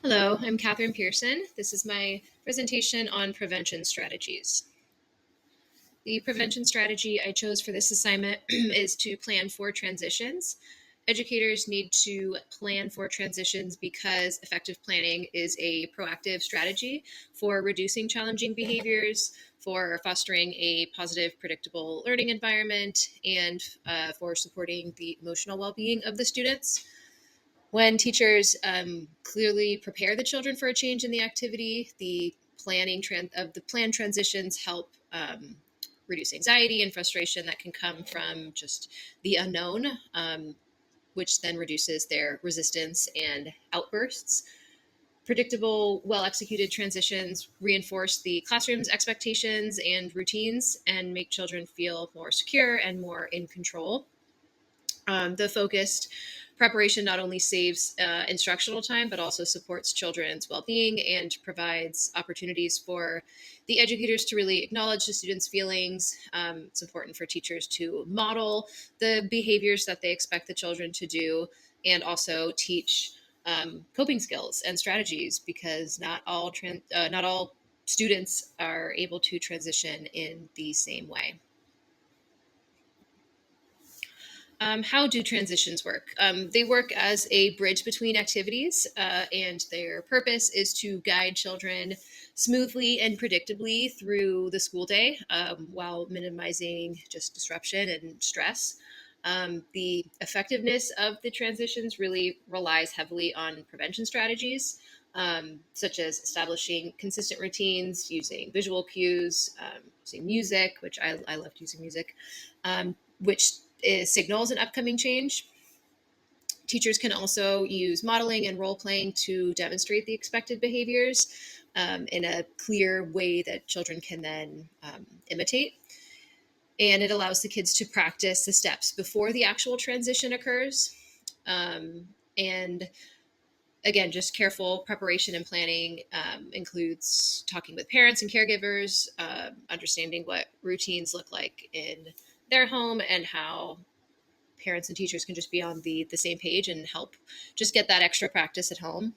Hello, I'm Catherine Pearson. This is my presentation on prevention strategies. The prevention strategy I chose for this assignment is to plan for transitions. Educators need to plan for transitions because effective planning is a proactive strategy for reducing challenging behaviors, for fostering a positive, predictable learning environment, and for supporting the emotional well-being of the students. When teachers clearly prepare the children for a change in the activity, the of the planned transitions help reduce anxiety and frustration that can come from just the unknown, which then reduces their resistance and outbursts. Predictable, well executed transitions reinforce the classroom's expectations and routines and make children feel more secure and more in control. The focused preparation not only saves instructional time, but also supports children's well being and provides opportunities for the educators to really acknowledge the students' feelings. It's important for teachers to model the behaviors that they expect the children to do and also teach coping skills and strategies because not all students are able to transition in the same way. How do transitions work? They work as a bridge between activities, and their purpose is to guide children smoothly and predictably through the school day while minimizing just disruption and stress. The effectiveness of the transitions really relies heavily on prevention strategies, such as establishing consistent routines, using visual cues, using music, which I loved using music, which signals an upcoming change. Teachers can also use modeling and role playing to demonstrate the expected behaviors in a clear way that children can then imitate. And it allows the kids to practice the steps before the actual transition occurs. And again, just careful preparation and planning includes talking with parents and caregivers, understanding what routines look like in their home and how parents and teachers can just be on the same page and help just get that extra practice at home.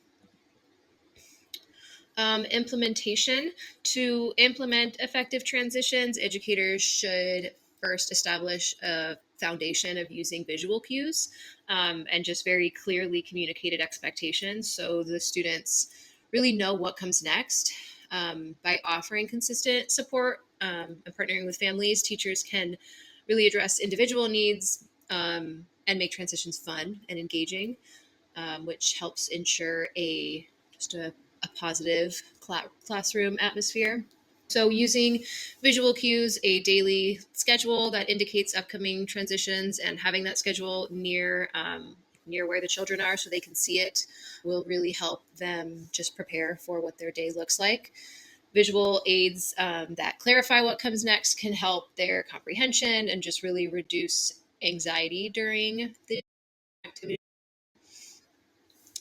Implementation. To implement effective transitions, educators should first establish a foundation of using visual cues and just very clearly communicated expectations so the students really know what comes next. By offering consistent support and partnering with families, teachers can really address individual needs and make transitions fun and engaging, which helps ensure a positive classroom atmosphere. So, using visual cues, a daily schedule that indicates upcoming transitions, and having that schedule near where the children are so they can see it will really help them just prepare for what their day looks like. Visual aids that clarify what comes next can help their comprehension and just really reduce anxiety during the activity.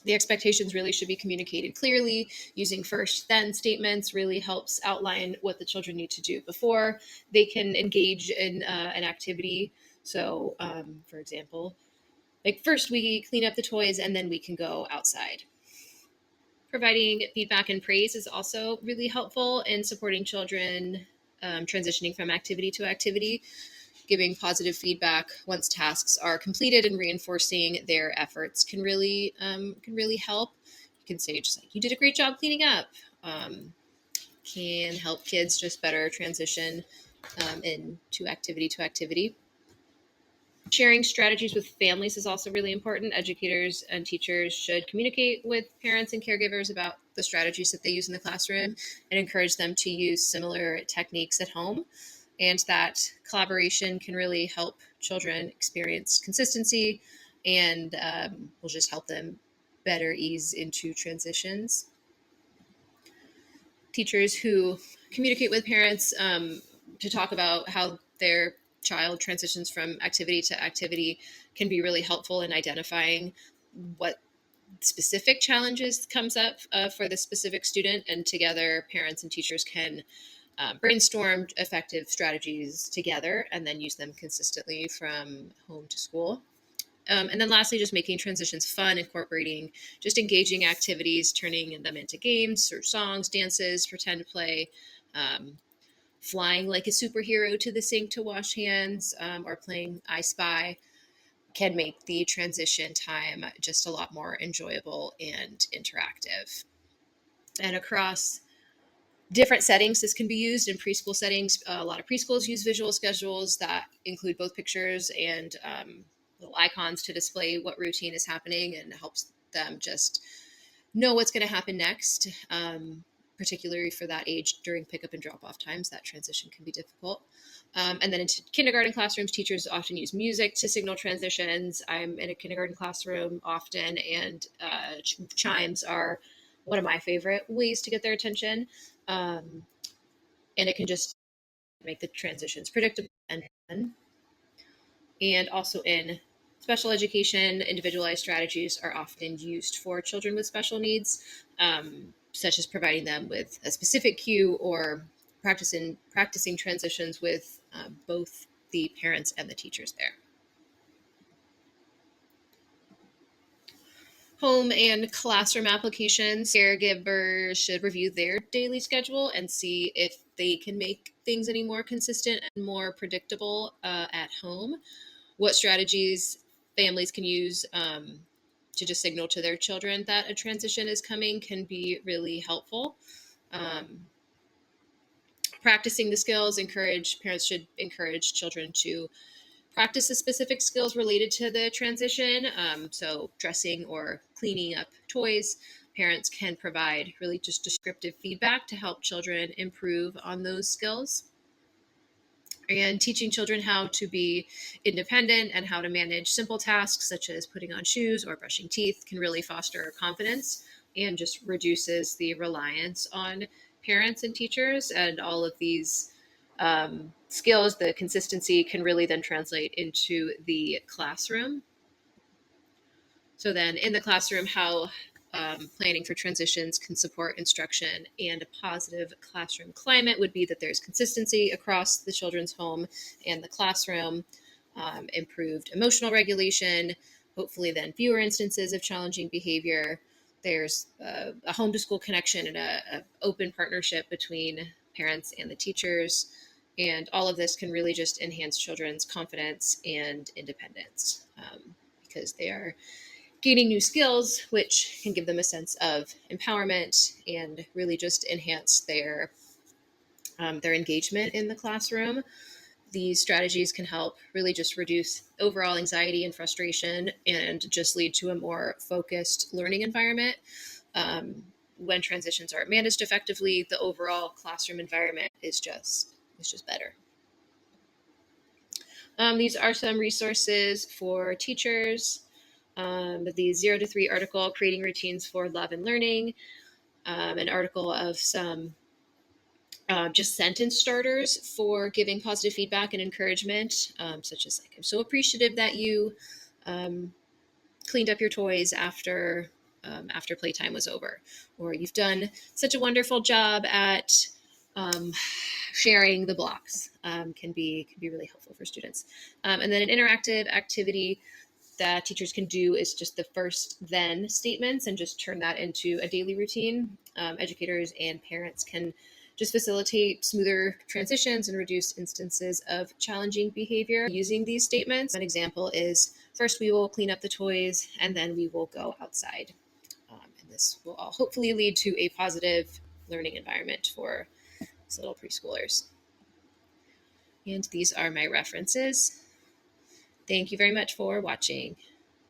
The expectations really should be communicated clearly. Using first then statements really helps outline what the children need to do before they can engage in an activity. So, for example, like first we clean up the toys and then we can go outside. Providing feedback and praise is also really helpful in supporting children transitioning from activity to activity. Giving positive feedback once tasks are completed and reinforcing their efforts can really help. You can say just like you did a great job cleaning up. Can help kids just better transition into activity to activity. Sharing strategies with families is also really important. Educators and teachers should communicate with parents and caregivers about the strategies that they use in the classroom and encourage them to use similar techniques at home. And that collaboration can really help children experience consistency and will just help them better ease into transitions. Teachers who communicate with parents to talk about how their child transitions from activity to activity can be really helpful in identifying what specific challenges comes up for the specific student, and together parents and teachers can brainstorm effective strategies together and then use them consistently from home to school. And then lastly, just making transitions fun, incorporating just engaging activities, turning them into games or songs, dances, pretend play, um, flying like a superhero to the sink to wash hands, or playing I Spy can make the transition time just a lot more enjoyable and interactive. And across different settings, this can be used in preschool settings. A lot of preschools use visual schedules that include both pictures and little icons to display what routine is happening and helps them just know what's going to happen next. Particularly for that age during pickup and drop off times, that transition can be difficult. And then in kindergarten classrooms, teachers often use music to signal transitions. I'm in a kindergarten classroom often, and chimes are one of my favorite ways to get their attention. Um, and it can just make the transitions predictable and fun. And also in special education, individualized strategies are often used for children with special needs, such as providing them with a specific cue or practicing transitions with both the parents and the teachers there. Home and classroom applications, caregivers should review their daily schedule and see if they can make things any more consistent and more predictable at home. What strategies families can use to just signal to their children that a transition is coming can be really helpful. Um, Practicing the skills, encourage parents should encourage children to practice the specific skills related to the transition. So dressing or cleaning up toys. Parents can provide really just descriptive feedback to help children improve on those skills. And teaching children how to be independent and how to manage simple tasks such as putting on shoes or brushing teeth can really foster confidence and just reduces the reliance on parents and teachers. And all of these skills, the consistency can really then translate into the classroom. So then in the classroom, how planning for transitions can support instruction and a positive classroom climate would be that there's consistency across the children's home and the classroom, improved emotional regulation, hopefully then fewer instances of challenging behavior. There's a home to school connection and a open partnership between parents and the teachers. And all of this can really just enhance children's confidence and independence, because they are gaining new skills, which can give them a sense of empowerment and really just enhance their engagement in the classroom. These strategies can help really just reduce overall anxiety and frustration and just lead to a more focused learning environment. When transitions are managed effectively, the overall classroom environment is just better. These are some resources for teachers. The 0 to 3 article, Creating Routines for Love and Learning, an article of some just sentence starters for giving positive feedback and encouragement, such as like, I'm so appreciative that you um, cleaned up your toys after playtime was over, or you've done such a wonderful job at um, sharing the blocks, can be really helpful for students. And then an interactive activity that teachers can do is just the first then statements and just turn that into a daily routine. Educators and parents can just facilitate smoother transitions and reduce instances of challenging behavior using these statements. An example is, first we will clean up the toys and then we will go outside. And this will all hopefully lead to a positive learning environment for these little preschoolers. And these are my references. Thank you very much for watching.